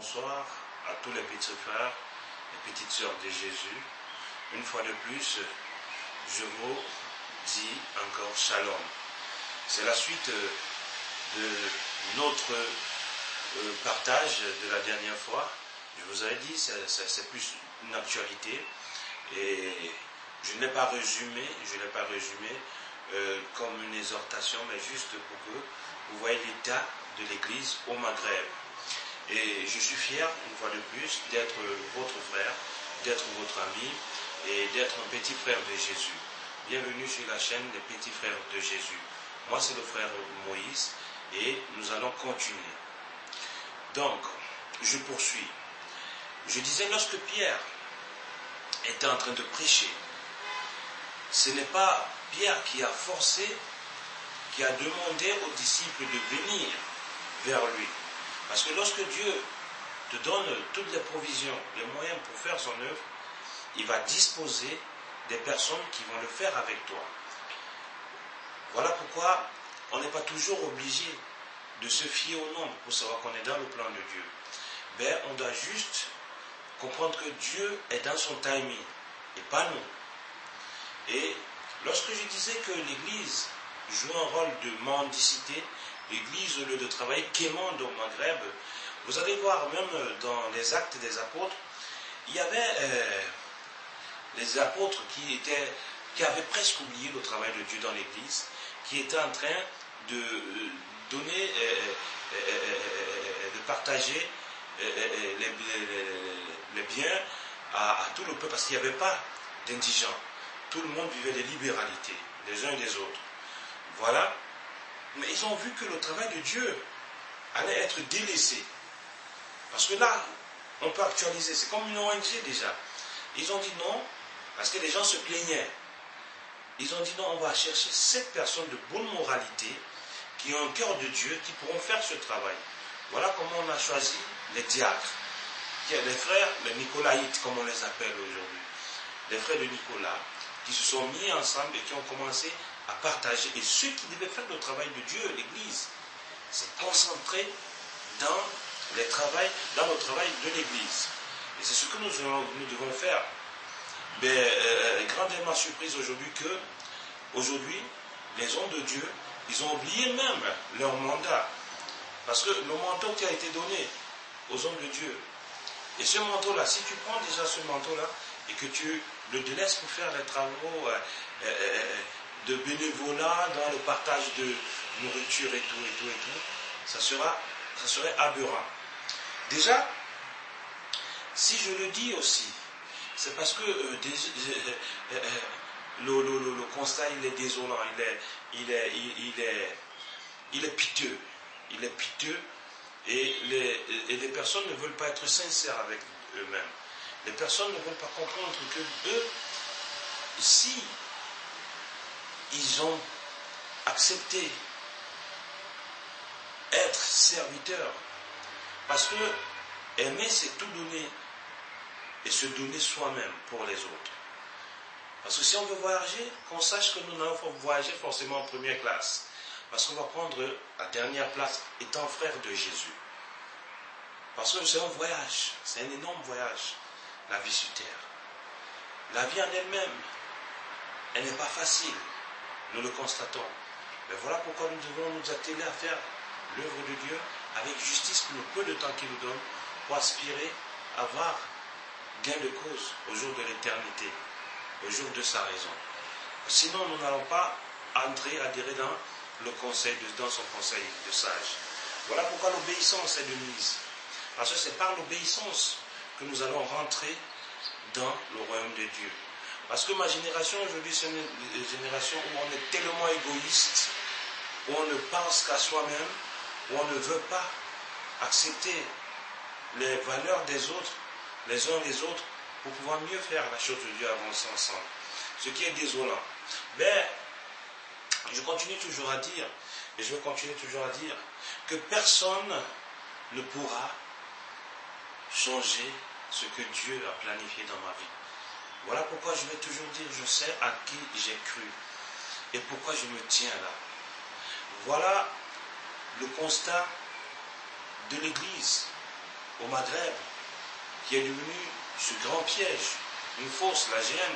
bonsoir à tous les petits frères et petites sœurs de Jésus. Une fois de plus, je vous dis encore shalom. C'est la suite de notre partage de la dernière fois. Je vous avais dit, c'est plus une actualité. Et je ne l'ai pas résumé, comme une exhortation, mais juste pour que vous voyez l'état de l'Église au Maghreb. Et je suis fier, une fois de plus, d'être votre frère, d'être votre ami et d'être un petit frère de Jésus. Bienvenue sur la chaîne des petits frères de Jésus. Moi, c'est le frère Moïse et nous allons continuer. Donc, je poursuis. Je disais, lorsque Pierre était en train de prêcher, ce n'est pas Pierre qui a forcé, qui a demandé aux disciples de venir vers lui. Parce que lorsque Dieu te donne toutes les provisions, les moyens pour faire son œuvre, il va disposer des personnes qui vont le faire avec toi. Voilà pourquoi on n'est pas toujours obligé de se fier au nombre pour savoir qu'on est dans le plan de Dieu. Mais on doit juste comprendre que Dieu est dans son timing et pas nous. Et lorsque je disais que l'Église joue un rôle de mendicité, l'Église, au lieu de travailler, quémande au Maghreb, vous allez voir même dans les actes des apôtres, il y avait les apôtres qui avaient presque oublié le travail de Dieu dans l'Église, qui étaient en train de donner, de partager les biens à tout le peuple, parce qu'il n'y avait pas d'indigents. Tout le monde vivait des libéralités, les uns et les autres. Voilà. Mais ils ont vu que le travail de Dieu allait être délaissé. Parce que là, on peut actualiser. C'est comme une ONG déjà. Ils ont dit non, parce que les gens se plaignaient. Ils ont dit non, on va chercher 7 personnes de bonne moralité, qui ont un cœur de Dieu, qui pourront faire ce travail. Voilà comment on a choisi les diacres. Les frères, les Nicolaïtes, comme on les appelle aujourd'hui. Les frères de Nicolas, qui se sont mis ensemble et qui ont commencé à partager. Et ceux qui devaient faire le travail de Dieu, l'Église, s'est concentré dans le travail de l'Église. Et c'est ce que nous devons faire. Mais grandement surprise aujourd'hui que, aujourd'hui, les hommes de Dieu, ils ont oublié même leur mandat. Parce que le manteau qui a été donné aux hommes de Dieu, et ce manteau-là, si tu prends déjà ce manteau-là, et que tu le délaisses pour faire les travaux de bénévolat dans le partage de nourriture et tout, ça serait aberrant. Déjà, si je le dis aussi, c'est parce que le constat il est désolant, il est piteux. Il est piteux et les personnes ne veulent pas être sincères avec eux-mêmes. Les personnes ne veulent pas comprendre que eux, si ils ont accepté être serviteurs, parce que aimer c'est tout donner et se donner soi-même pour les autres. Parce que si on veut voyager, qu'on sache que nous n'allons pas voyager forcément en première classe, parce qu'on va prendre la dernière place étant frère de Jésus. Parce que c'est un voyage, c'est un énorme voyage, la vie sur terre. La vie en elle-même, elle n'est pas facile, nous le constatons. Mais voilà pourquoi nous devons nous atteler à faire l'œuvre de Dieu avec justice pour le peu de temps qu'il nous donne, pour aspirer à avoir gain de cause au jour de l'éternité, au jour de sa raison. Sinon, nous n'allons pas entrer, adhérer dans son conseil de sage. Voilà pourquoi l'obéissance est de mise. Parce que c'est par l'obéissance que nous allons rentrer dans le royaume de Dieu. Parce que ma génération aujourd'hui, c'est une génération où on est tellement égoïste, où on ne pense qu'à soi-même, où on ne veut pas accepter les valeurs des autres, les uns les autres, pour pouvoir mieux faire la chose de Dieu, avancer ensemble. Ce qui est désolant. Mais je continue toujours à dire, et je vais continuer toujours à dire, que personne ne pourra changer ce que Dieu a planifié dans ma vie. Voilà pourquoi je vais toujours dire, je sais à qui j'ai cru et pourquoi je me tiens là. Voilà le constat de l'Église. au Maghreb, qui est devenu ce grand piège, une fausse, la GM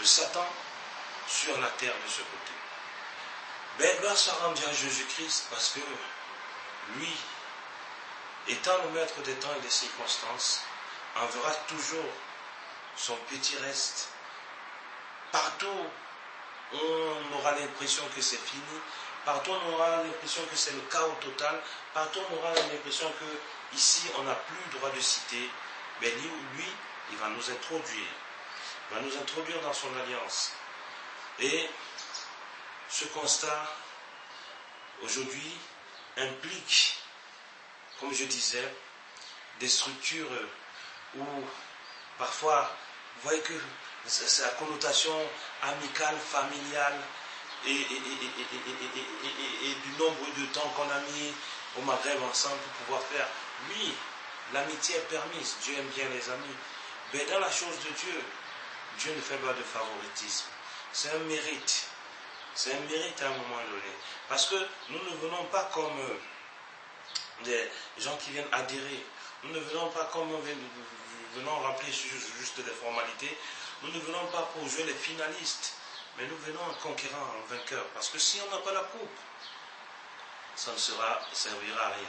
de Satan sur la terre de ce côté. Ben, gloire soit rendue à Jésus-Christ parce que lui, étant le maître des temps et des circonstances, enverra toujours son petit reste. Partout, on aura l'impression que c'est fini. Partout, on aura l'impression que c'est le chaos total. Partout, on aura l'impression que ici, on n'a plus le droit de citer. Mais lui, il va nous introduire. Il va nous introduire dans son alliance. Et ce constat, aujourd'hui, implique, comme je disais, des structures où parfois, vous voyez que c'est la connotation amicale, familiale et du nombre de temps qu'on a mis au Maghreb ensemble pour pouvoir faire. Oui, l'amitié est permise, Dieu aime bien les amis. Mais dans la chose de Dieu, Dieu ne fait pas de favoritisme. C'est un mérite. C'est un mérite à un moment donné. Parce que nous ne venons pas comme des gens qui viennent adhérer. Nous ne venons pas comme venons remplir juste des formalités. Nous ne venons pas pour jouer les finalistes. Mais nous venons en conquérant, en vainqueur. Parce que si on n'a pas la coupe, ça ne servira à rien.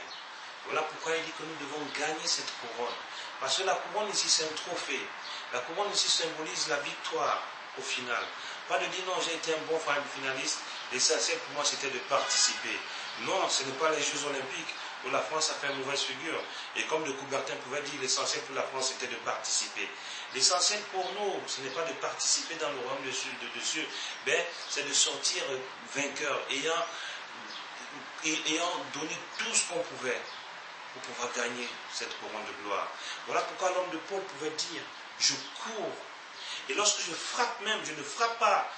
Voilà pourquoi il dit que nous devons gagner cette couronne. Parce que la couronne ici, c'est un trophée. La couronne ici symbolise la victoire au final. Pas de dire non, j'ai été un bon finaliste. L'essentiel pour moi, c'était de participer. Non, ce n'est pas les Jeux Olympiques où la France a fait une mauvaise figure. Et comme de Coubertin pouvait dire, l'essentiel pour la France, c'était de participer. L'essentiel pour nous, ce n'est pas de participer dans le royaume de Dieu, mais c'est de sortir vainqueur, ayant donné tout ce qu'on pouvait pour pouvoir gagner cette couronne de gloire. Voilà pourquoi l'homme de Paul pouvait dire, je cours. Et lorsque je frappe même, je ne frappe pas,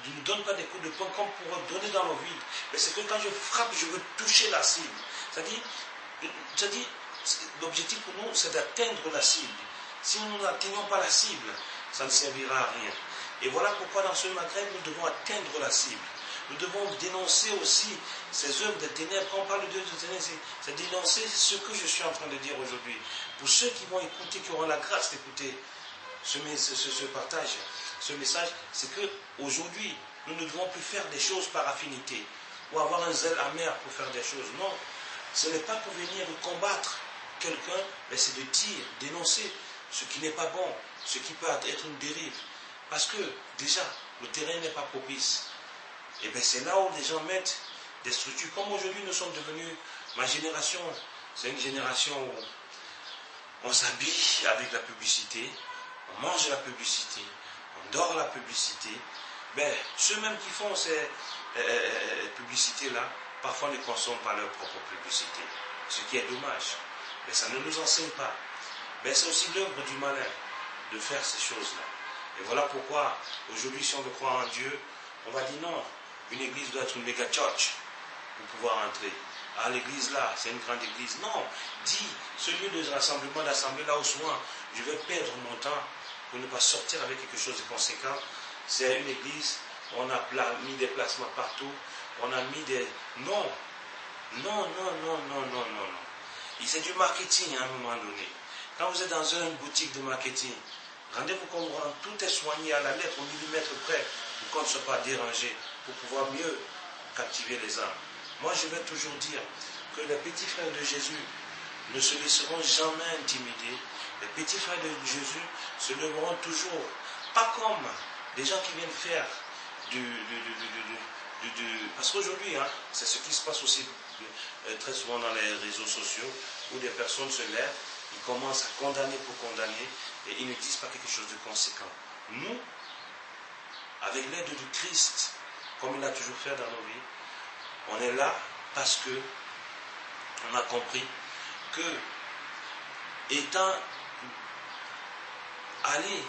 je ne donne pas des coups de poing comme pour donner dans le vide. Mais c'est que quand je frappe, je veux toucher la cible. C'est-à-dire, l'objectif pour nous, c'est d'atteindre la cible. Si nous n'atteignons pas la cible, ça ne servira à rien. Et voilà pourquoi dans ce Maghreb, nous devons atteindre la cible. Nous devons dénoncer aussi ces œuvres des ténèbres. Quand on parle de Dieu de ténèbres, c'est dénoncer ce que je suis en train de dire aujourd'hui. Pour ceux qui vont écouter, qui auront la grâce d'écouter ce partage, ce message, c'est qu'aujourd'hui, nous ne devons plus faire des choses par affinité ou avoir un zèle amer pour faire des choses. Non, ce n'est pas pour venir combattre quelqu'un, mais c'est de dire, dénoncer ce qui n'est pas bon, ce qui peut être une dérive. Parce que déjà, le terrain n'est pas propice. Et bien c'est là où les gens mettent des structures. Comme aujourd'hui nous sommes devenus, ma génération, c'est une génération où on s'habille avec la publicité, on mange la publicité, on dort la publicité. Ben, ceux mêmes qui font ces publicités-là, parfois ne consomment pas leur propre publicité. Ce qui est dommage. Mais ça ne nous enseigne pas. Mais c'est aussi l'œuvre du malin de faire ces choses-là. Et voilà pourquoi, aujourd'hui, si on veut croire en Dieu, on va dire non, une église doit être une méga church pour pouvoir entrer. Ah, l'église là, c'est une grande église. Non, dis, ce lieu de rassemblement, d'assemblée là où souvent je vais perdre mon temps pour ne pas sortir avec quelque chose de conséquent. C'est une église, on a mis des placements partout, on a mis des... Non, non. C'est du marketing à un moment donné. Quand vous êtes dans une boutique de marketing, rendez-vous compte, tout est soigné à la lettre, au millimètre près, pour qu'on ne soit pas dérangé, pour pouvoir mieux captiver les âmes. Moi, je vais toujours dire que les petits frères de Jésus ne se laisseront jamais intimider. Les petits frères de Jésus se leveront toujours, pas comme des gens qui viennent faire parce qu'aujourd'hui, c'est ce qui se passe aussi très souvent dans les réseaux sociaux, où des personnes se lèvent, ils commencent à condamner pour condamner, et ils ne disent pas quelque chose de conséquent. Nous, avec l'aide du Christ, comme il a toujours fait dans nos vies, on est là parce que on a compris que, étant allé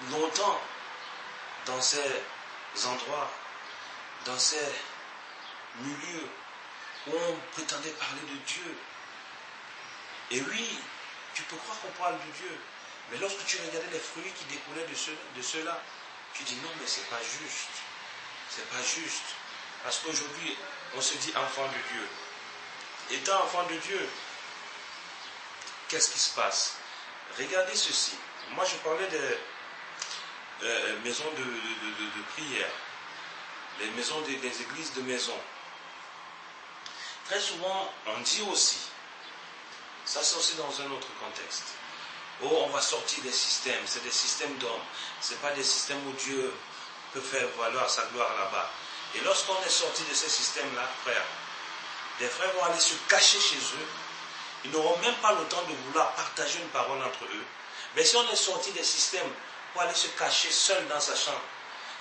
longtemps dans ces endroits, dans ces milieux où on prétendait parler de Dieu, et oui, tu peux croire qu'on parle de Dieu, mais lorsque tu regardais les fruits qui découlaient de ceux-là, tu dis non, mais c'est pas juste. C'est pas juste. Parce qu'aujourd'hui, on se dit enfant de Dieu. Étant enfant de Dieu, qu'est-ce qui se passe? Regardez ceci. Moi, je parlais des maisons de prière, les maisons des églises de maison. Très souvent, on dit aussi, ça c'est aussi dans un autre contexte, oh, on va sortir des systèmes, c'est des systèmes d'hommes, ce n'est pas des systèmes où Dieu peut faire valoir sa gloire là-bas. Et lorsqu'on est sorti de ces systèmes-là, frères, des frères vont aller se cacher chez eux, ils n'auront même pas le temps de vouloir partager une parole entre eux. Mais si on est sorti des systèmes pour aller se cacher seul dans sa chambre,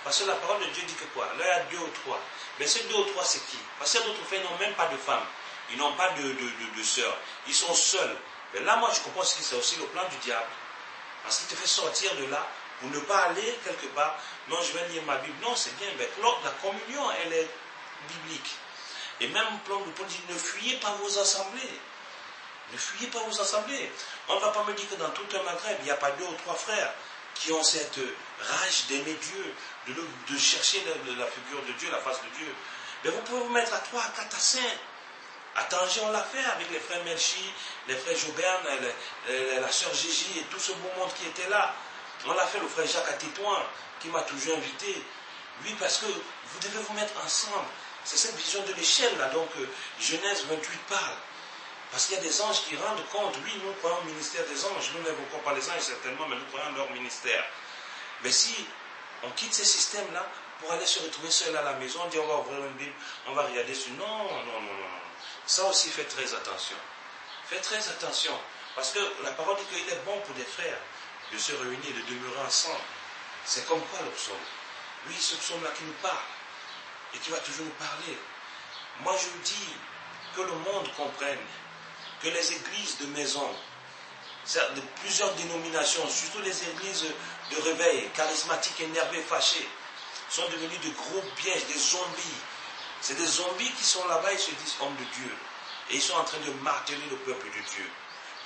parce que la parole de Dieu dit que quoi? Là, il y a 2 ou 3. Mais ces 2 ou 3, c'est qui? Parce que d'autres frères n'ont même pas de femmes. Ils n'ont pas de sœurs. Ils sont seuls. Mais là, moi, je comprends que c'est aussi le plan du diable. Parce qu'il te fait sortir de là pour ne pas aller quelque part. Non, je vais lire ma Bible. Non, c'est bien. Mais la communion, elle est biblique. Et même Paul dit, ne fuyez pas vos assemblées. Ne fuyez pas vos assemblées. On ne va pas me dire que dans tout un Maghreb, il n'y a pas 2 ou 3 frères qui ont cette rage d'aimer Dieu, de chercher la figure de Dieu, la face de Dieu. Mais vous pouvez vous mettre à 3, à 4, à 5. À Tanger, on l'a fait avec les frères Melchi, les frères Jobern, la sœur Gigi et tout ce beau monde qui était là. On l'a fait, le frère Jacques à Tétouan, qui m'a toujours invité. Oui, parce que vous devez vous mettre ensemble. C'est cette vision de l'échelle là, donc Genèse 28 parle. Parce qu'il y a des anges qui rendent compte. Oui, nous croyons au ministère des anges. Nous n'évoquons pas les anges certainement, mais nous croyons leur ministère. Mais si on quitte ces systèmes-là pour aller se retrouver seul à la maison, on dit on va ouvrir une Bible, on va regarder sur... Non. Ça aussi, faites très attention. Faites très attention. Parce que la parole dit qu'il est bon pour des frères de se réunir, de demeurer ensemble. C'est comme quoi le psaume? Oui, ce psaume-là qui nous parle et qui va toujours nous parler. Moi, je dis que le monde comprenne que les églises de maison, de plusieurs dénominations, surtout les églises de réveil, charismatiques, énervées, fâchées, sont devenues de gros pièges, des zombies. C'est des zombies qui sont là-bas, ils se disent hommes de Dieu. Et ils sont en train de marteler le peuple de Dieu.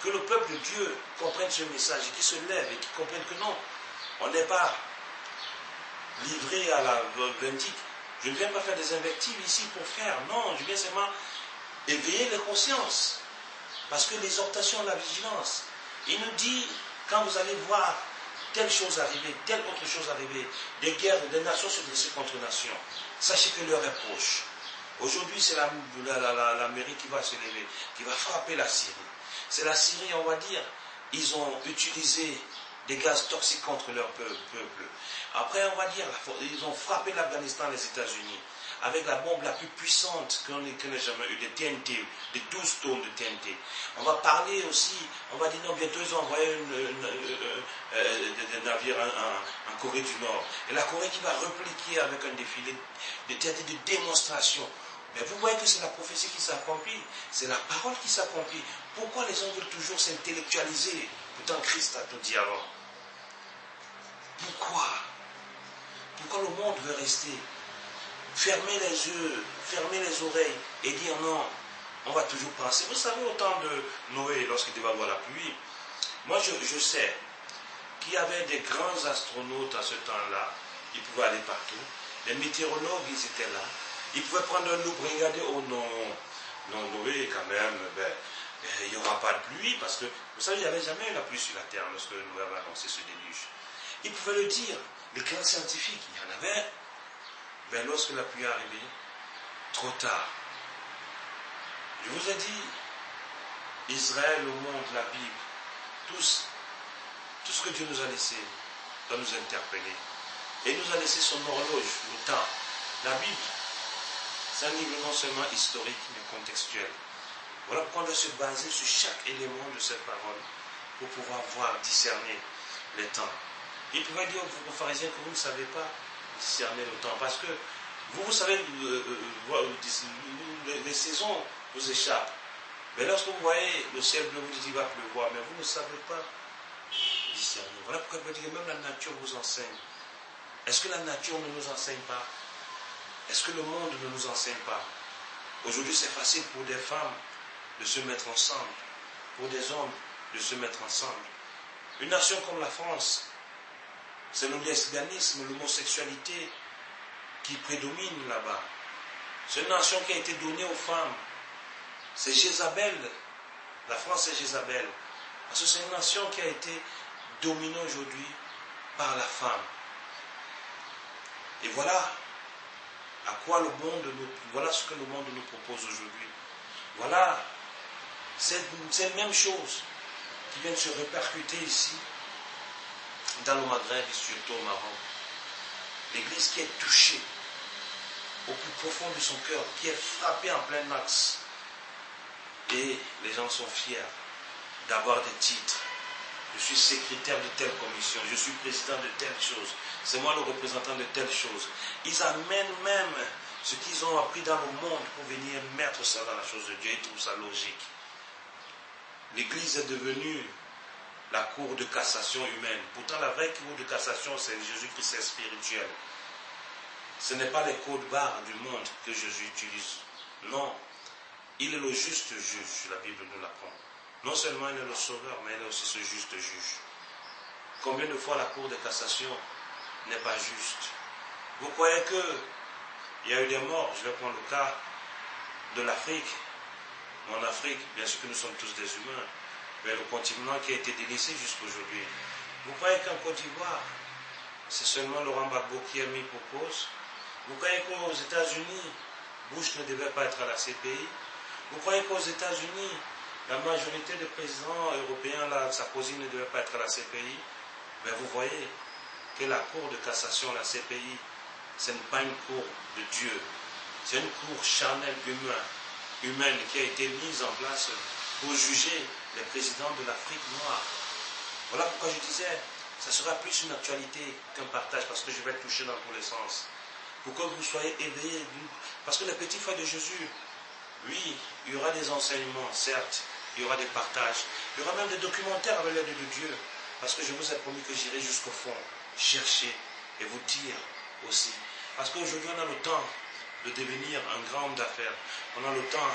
Que le peuple de Dieu comprenne ce message et qu'il se lève et qu'il comprenne que non, on n'est pas livré à la vindicte. Je ne viens pas faire des invectives ici pour faire. Non, je viens seulement éveiller les consciences. Parce que l'exhortation à la vigilance, il nous dit, quand vous allez voir telle chose arriver, telle autre chose arriver, des guerres, des nations se dresser contre nations, sachez que l'heure est proche. Aujourd'hui, c'est l'Amérique qui va se lever, qui va frapper la Syrie. C'est la Syrie, on va dire, ils ont utilisé des gaz toxiques contre leur peuple. Après, on va dire, ils ont frappé l'Afghanistan, les États-Unis, avec la bombe la plus puissante qu'on ait jamais eue, des TNT, des 12 tonnes de TNT. On va parler aussi, on va dire non, bientôt ils ont envoyé des navires en Corée du Nord. Et la Corée qui va répliquer avec un défilé de TNT de démonstration. Mais vous voyez que c'est la prophétie qui s'accomplit, c'est la parole qui s'accomplit. Pourquoi les gens veulent toujours s'intellectualiser? Pourtant Christ a tout dit avant. Pourquoi le monde veut rester? Fermer les yeux, fermer les oreilles et dire non, on va toujours penser. Vous savez, au temps de Noé, lorsqu'il devait avoir la pluie, moi je sais qu'il y avait des grands astronautes à ce temps-là, ils pouvaient aller partout, les météorologues, ils étaient là, ils pouvaient prendre un loup, regarder, oh non, Noé quand même, il n'y aura pas de pluie, parce que, vous savez, il n'y avait jamais eu la pluie sur la terre lorsque Noé avait annoncé ce déluge. Ils pouvaient le dire, les classes scientifiques, il y en avait. Mais lorsque la pluie est arrivée, trop tard. Je vous ai dit, Israël, le monde, la Bible, tout ce que Dieu nous a laissé doit nous interpeller. Et il nous a laissé son horloge, le temps. La Bible, c'est un livre non seulement historique, mais contextuel. Voilà pourquoi on doit se baser sur chaque élément de cette parole pour pouvoir voir, discerner les temps. Il pouvait dire aux pharisiens que vous ne savez pas discerner le temps, parce que vous savez, les saisons vous échappent. Mais lorsque vous voyez le ciel bleu, vous dites qu'il va pleuvoir, mais vous ne savez pas discerner. Voilà pourquoi il veut dire que même la nature vous enseigne. Est-ce que la nature ne nous enseigne pas? Est-ce que le monde ne nous enseigne pas? Aujourd'hui, c'est facile pour des femmes de se mettre ensemble, pour des hommes de se mettre ensemble. Une nation comme la France, c'est le lesbianisme, l'homosexualité qui prédomine là-bas. C'est une nation qui a été donnée aux femmes. C'est Jézabel. La France, c'est Jézabel. Parce que c'est une nation qui a été dominée aujourd'hui par la femme. Et voilà à quoi voilà ce que le monde nous propose aujourd'hui. Voilà cette même chose qui vient de se répercuter ici, dans le Maghreb et surtout au Maroc. L'Église qui est touchée au plus profond de son cœur, qui est frappée en plein axe. Et les gens sont fiers d'avoir des titres. Je suis secrétaire de telle commission, je suis président de telle chose, c'est moi le représentant de telle chose. Ils amènent même ce qu'ils ont appris dans le monde pour venir mettre ça dans la chose de Dieu. Ils trouvent ça logique. L'Église est devenue la cour de cassation humaine. Pourtant, la vraie cour de cassation, c'est Jésus-Christ, c'est spirituel. Ce n'est pas les codes barres du monde que Jésus utilise. Non, il est le juste juge, la Bible nous l'apprend. Non seulement il est le sauveur, mais il est aussi ce juste juge. Combien de fois la cour de cassation n'est pas juste? Vous croyez qu'il y a eu des morts? Je vais prendre le cas de l'Afrique. En Afrique, bien sûr que nous sommes tous des humains, mais le continent qui a été délaissé jusqu'à aujourd'hui. Vous croyez qu'en Côte d'Ivoire, c'est seulement Laurent Gbagbo qui est mis pour cause? Vous croyez qu'aux États-Unis, Bush ne devait pas être à la CPI? Vous croyez qu'aux États-Unis, la majorité des présidents européens, là, Sarkozy ne devait pas être à la CPI? Mais vous voyez que la Cour de cassation, la CPI, ce n'est pas une cour de Dieu. C'est une cour charnelle humaine qui a été mise en place pour juger les présidents de l'Afrique noire. Voilà pourquoi je disais, ça sera plus une actualité qu'un partage, parce que je vais toucher dans tous les sens. Pour que vous soyez éveillés. Parce que les petits frères de Jésus, oui, il y aura des enseignements, certes, il y aura des partages, il y aura même des documentaires avec l'aide de Dieu. Parce que je vous ai promis que j'irai jusqu'au fond, chercher et vous dire aussi. Parce qu'aujourd'hui, on a le temps de devenir un grand homme d'affaires. On a le temps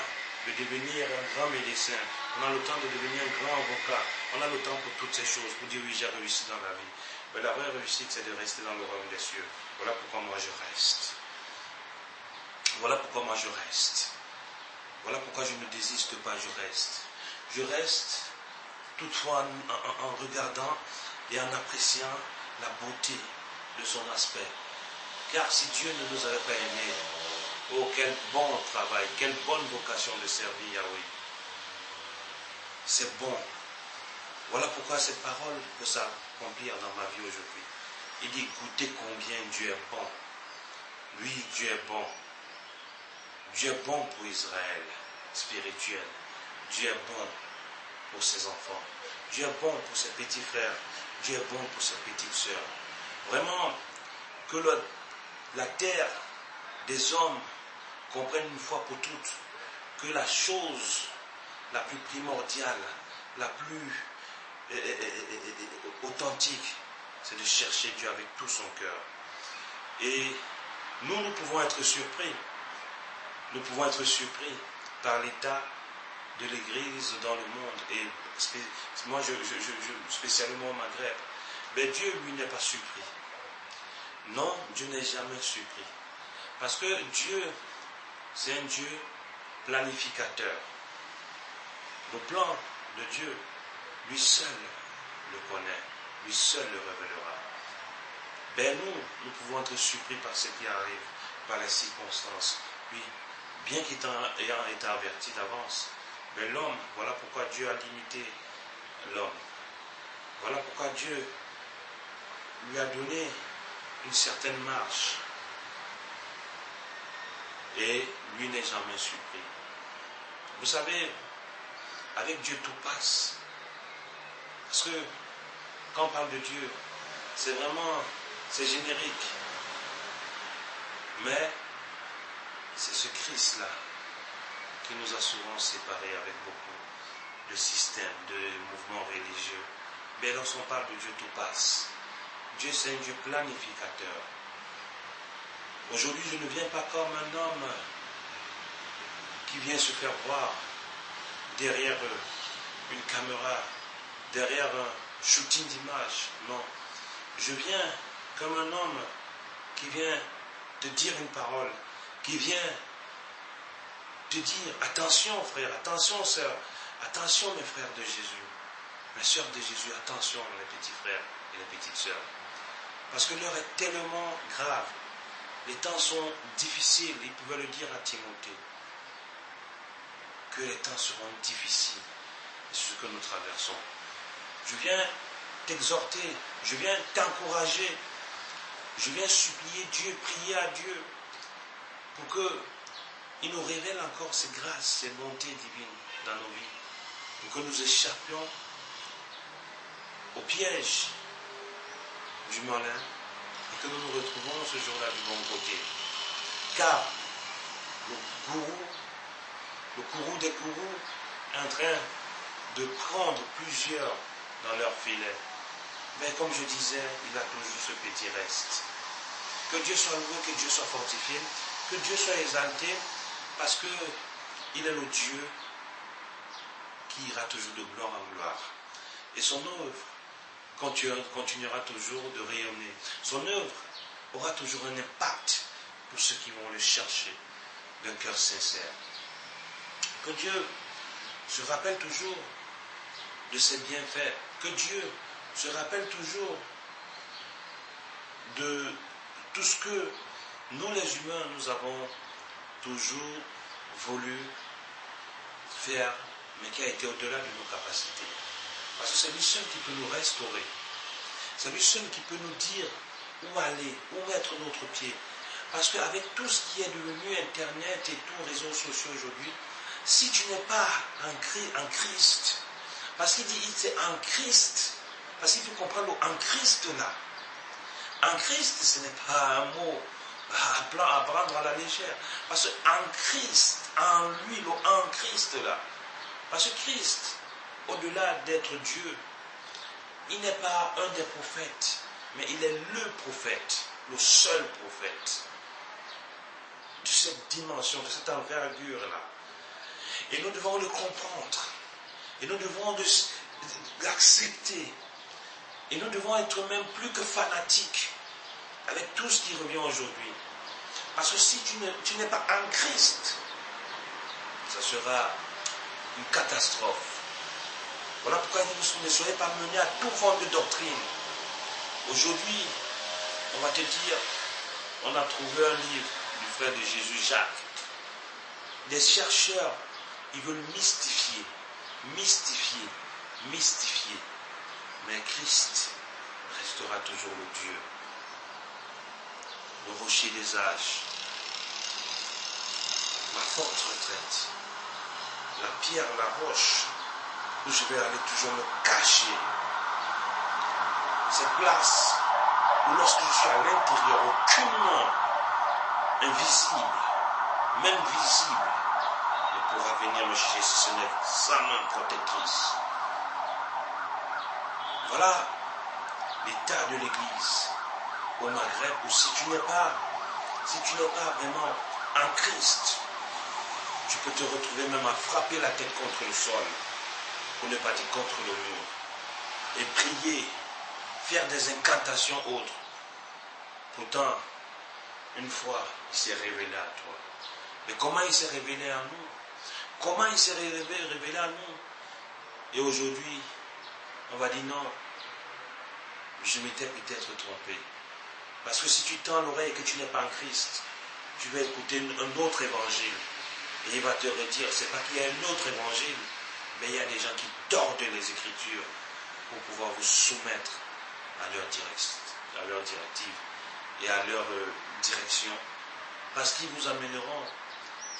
de devenir un grand médecin. On a le temps de devenir un grand avocat. On a le temps pour toutes ces choses, pour dire oui, j'ai réussi dans la vie. Mais la vraie réussite, c'est de rester dans le royaume des cieux. Voilà pourquoi moi je reste. Voilà pourquoi moi je reste. Voilà pourquoi je ne désiste pas, je reste. Je reste toutefois en regardant et en appréciant la beauté de son aspect. Car si Dieu ne nous avait pas aimés, oh quel bon travail, quelle bonne vocation de servir Yahweh. C'est bon. Voilà pourquoi cette parole peut s'accomplir dans ma vie aujourd'hui. Il dit, goûtez combien Dieu est bon. Oui, Dieu est bon. Dieu est bon pour Israël, spirituel. Dieu est bon pour ses enfants. Dieu est bon pour ses petits frères. Dieu est bon pour ses petites sœurs. Vraiment, que la terre des hommes comprenne une fois pour toutes que la chose la plus primordiale, la plus authentique, c'est de chercher Dieu avec tout son cœur. Et nous pouvons être surpris. Nous pouvons être surpris par l'état de l'Église dans le monde. Et moi, spécialement au Maghreb. Mais Dieu, lui, n'est pas surpris. Non, Dieu n'est jamais surpris. Parce que Dieu, c'est un Dieu planificateur. Le plan de Dieu, lui seul le connaît, lui seul le révélera. Ben nous pouvons être surpris par ce qui arrive, par les circonstances. Oui, bien qu'ayant été averti d'avance, mais l'homme, voilà pourquoi Dieu a limité l'homme. Voilà pourquoi Dieu lui a donné une certaine marche. Et lui n'est jamais surpris. Vous savez, avec Dieu tout passe. Parce que quand on parle de Dieu, c'est générique. Mais c'est ce Christ-là qui nous a souvent séparés avec beaucoup de systèmes, de mouvements religieux. Mais lorsqu'on parle de Dieu, tout passe. Dieu, c'est un Dieu planificateur. Aujourd'hui, je ne viens pas comme un homme qui vient se faire voir derrière une caméra, derrière un shooting d'image. Non. Je viens comme un homme qui vient te dire une parole, qui vient te dire, attention frère, attention sœur, attention mes frères de Jésus. Mais sœur de Jésus, attention les petits frères et les petites sœurs. Parce que l'heure est tellement grave. Les temps sont difficiles. Il pouvait le dire à Timothée. Que les temps seront difficiles. C'est ce que nous traversons. Je viens t'exhorter. Je viens t'encourager. Je viens supplier Dieu, prier à Dieu. Pour qu'il nous révèle encore ses grâces, ses bontés divines dans nos vies. Pour que nous échappions au piège du malin et que nous nous retrouvons ce jour-là du bon côté. Car le gourou des gourous est en train de prendre plusieurs dans leur filet. Mais comme je disais, il a toujours ce petit reste. Que Dieu soit loué, que Dieu soit fortifié, que Dieu soit exalté, parce qu'il est le Dieu qui ira toujours de gloire en gloire. Et son œuvre continuera toujours de rayonner. Son œuvre aura toujours un impact pour ceux qui vont le chercher d'un cœur sincère. Que Dieu se rappelle toujours de ses bienfaits. Que Dieu se rappelle toujours de tout ce que nous les humains, nous avons toujours voulu faire, mais qui a été au-delà de nos capacités. Parce que c'est lui seul qui peut nous restaurer. C'est lui seul qui peut nous dire où aller, où mettre notre pied. Parce qu'avec tout ce qui est devenu Internet et tous les réseaux sociaux aujourd'hui, si tu n'es pas en Christ, parce qu'il dit c'est en Christ, parce qu'il faut comprendre le en Christ là. En Christ, ce n'est pas un mot à prendre à la légère. Parce qu'en Christ, en lui, le en Christ là. Parce que Christ, au-delà d'être Dieu, il n'est pas un des prophètes, mais il est le prophète, le seul prophète de cette dimension, de cette envergure-là. Et nous devons le comprendre. Et nous devons l'accepter. Et nous devons être même plus que fanatiques avec tout ce qui revient aujourd'hui. Parce que si tu n'es pas en Christ, ça sera une catastrophe. Voilà pourquoi il dit, ne soyez pas menés à tout vent de doctrine. Aujourd'hui, on va te dire, on a trouvé un livre du frère de Jésus, Jacques. Des chercheurs, ils veulent mystifier. Mais Christ restera toujours le Dieu, le rocher des âges, ma forte retraite, la pierre, la roche, où je vais aller toujours me cacher. Cette place où lorsque je suis à l'intérieur, aucunement invisible, même visible, ne pourra venir me chercher si ce n'est sa main protectrice. Voilà l'état de l'Église au Maghreb, où si tu n'es pas vraiment en Christ, tu peux te retrouver même à frapper la tête contre le sol, pour ne pas dire contre le mur, et prier, faire des incantations autres. Pourtant, une fois, il s'est révélé à toi. Mais comment il s'est révélé à nous? Comment il s'est révélé à nous? Et aujourd'hui, on va dire non, je m'étais peut-être trompé. Parce que si tu tends l'oreille et que tu n'es pas en Christ, tu vas écouter un autre évangile. Et il va te redire, c'est pas qu'il y a un autre évangile, mais il y a des gens qui tordent les Écritures pour pouvoir vous soumettre à leur directive et à leur direction. Parce qu'ils vous amèneront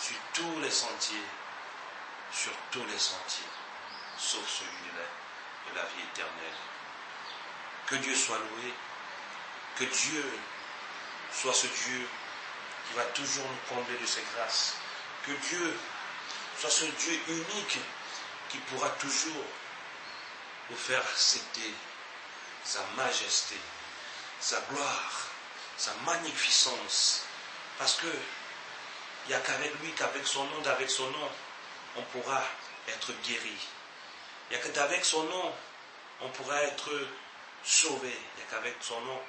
sur tous les sentiers, sauf celui-là de la vie éternelle. Que Dieu soit loué, que Dieu soit ce Dieu qui va toujours nous combler de ses grâces, que Dieu soit ce Dieu unique qui pourra toujours nous faire accepter sa majesté, sa gloire, sa magnificence, parce que il n'y a qu'avec lui, qu'avec son nom, on pourra être guéri. Il n'y a qu'avec son nom, on pourra être sauvé. Il n'y a qu'avec son nom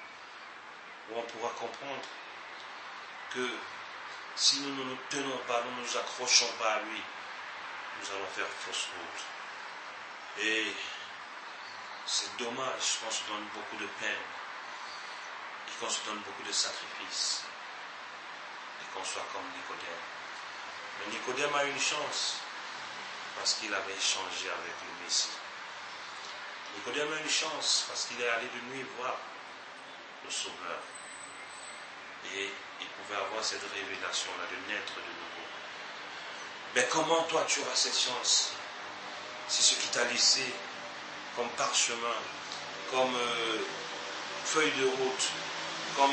où on pourra comprendre que si nous ne nous tenons pas, nous ne nous accrochons pas à lui, nous allons faire fausse route. Et c'est dommage qu'on se donne beaucoup de peine et qu'on se donne beaucoup de sacrifices et qu'on soit comme Nicodème. Mais Nicodème a une chance parce qu'il avait échangé avec le Messie. Nicodème a une chance parce qu'il est allé de nuit voir le Sauveur. Et il pouvait avoir cette révélation-là de naître de nouveau. Mais comment toi tu auras cette chance? C'est ce qui t'a laissé comme parchemin, comme feuille de route, comme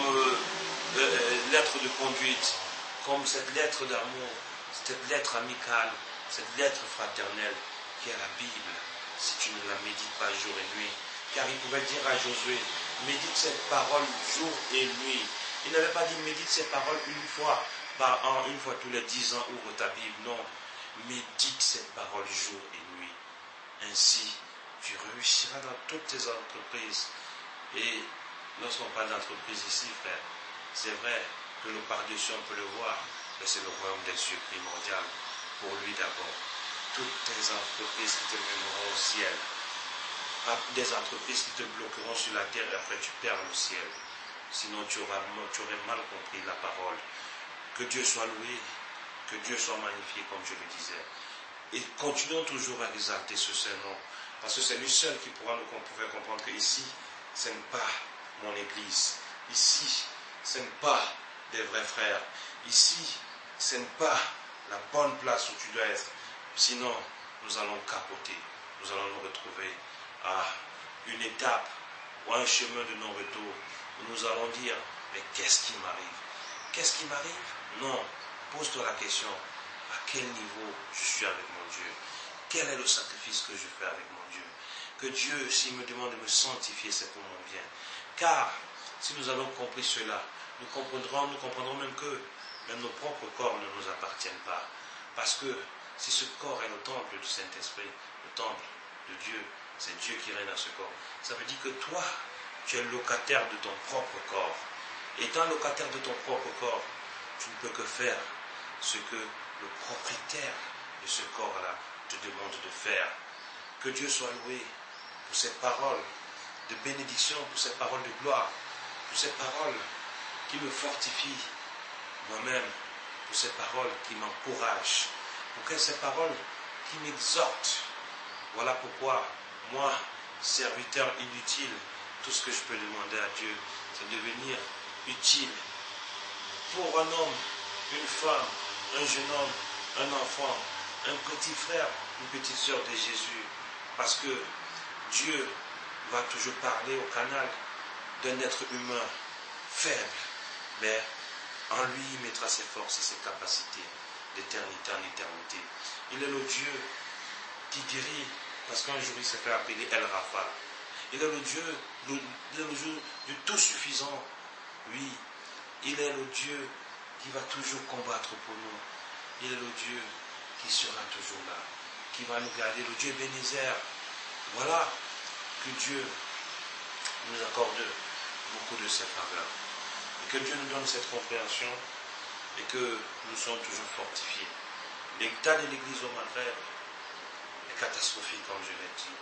lettre de conduite, comme cette lettre d'amour, cette lettre amicale, cette lettre fraternelle qui est la Bible, si tu ne la médites pas jour et nuit. Car il pouvait dire à Josué, médite cette parole jour et nuit. Il n'avait pas dit médite ces paroles une fois par an, une fois tous les 10 ans, ouvre ta Bible. Non, médite cette parole jour et nuit. Ainsi, tu réussiras dans toutes tes entreprises. Et lorsqu'on parle d'entreprise ici, frère, c'est vrai que le par-dessus, on peut le voir, mais c'est le royaume des cieux primordial pour lui d'abord. Toutes tes entreprises qui te mèneront au ciel, des entreprises qui te bloqueront sur la terre et après tu perds le ciel. Sinon tu aurais mal compris la parole. Que Dieu soit loué, que Dieu soit magnifié comme je le disais. Et continuons toujours à exalter ce seul nom. Parce que c'est lui seul qui pourra nous faire comprendre que ici, ce n'est pas mon église. Ici, ce n'est pas des vrais frères. Ici, ce n'est pas la bonne place où tu dois être. Sinon, nous allons capoter. Nous allons nous retrouver à une étape ou à un chemin de non-retour où nous allons dire, mais qu'est-ce qui m'arrive? Qu'est-ce qui m'arrive? Non. Pose-toi la question, à quel niveau je suis avec mon Dieu? Quel est le sacrifice que je fais avec mon Dieu? Que Dieu, s'il me demande de me sanctifier, c'est pour mon bien. Car, si nous avons compris cela, nous comprendrons même que même nos propres corps ne nous appartiennent pas. Parce que si ce corps est le temple du Saint-Esprit, le temple de Dieu, c'est Dieu qui règne dans ce corps. Ça veut dire que toi, tu es locataire de ton propre corps. Étant locataire de ton propre corps, tu ne peux que faire ce que le propriétaire de ce corps-là te demande de faire. Que Dieu soit loué pour ces paroles de bénédiction, pour ces paroles de gloire, pour ces paroles qui me fortifient moi-même, pour ces paroles qui m'encouragent, pour ces paroles qui m'exhortent. Voilà pourquoi, moi, serviteur inutile, tout ce que je peux demander à Dieu, c'est de devenir utile pour un homme, une femme, un jeune homme, un enfant, un petit frère, une petite sœur de Jésus. Parce que Dieu va toujours parler au canal d'un être humain faible, mais en lui il mettra ses forces et ses capacités d'éternité en éternité. Il est le Dieu qui guérit, parce qu'un jour il s'est fait appeler El Rapha. Il est le Dieu, du tout suffisant. Oui, il est le Dieu qui va toujours combattre pour nous. Il est le Dieu qui sera toujours là, qui va nous garder, le Dieu Bénézer. Voilà que Dieu nous accorde beaucoup de ses faveurs. Et que Dieu nous donne cette compréhension et que nous soyons toujours fortifiés. L'état de l'Église au Maghreb est catastrophique, comme je l'ai dit.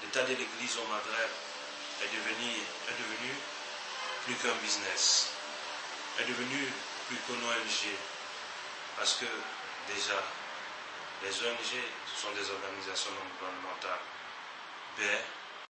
L'état de l'Église au Maghreb est devenu plus qu'un business, est devenu plus qu'une ONG. Parce que déjà, les ONG, ce sont des organisations non gouvernementales. Mais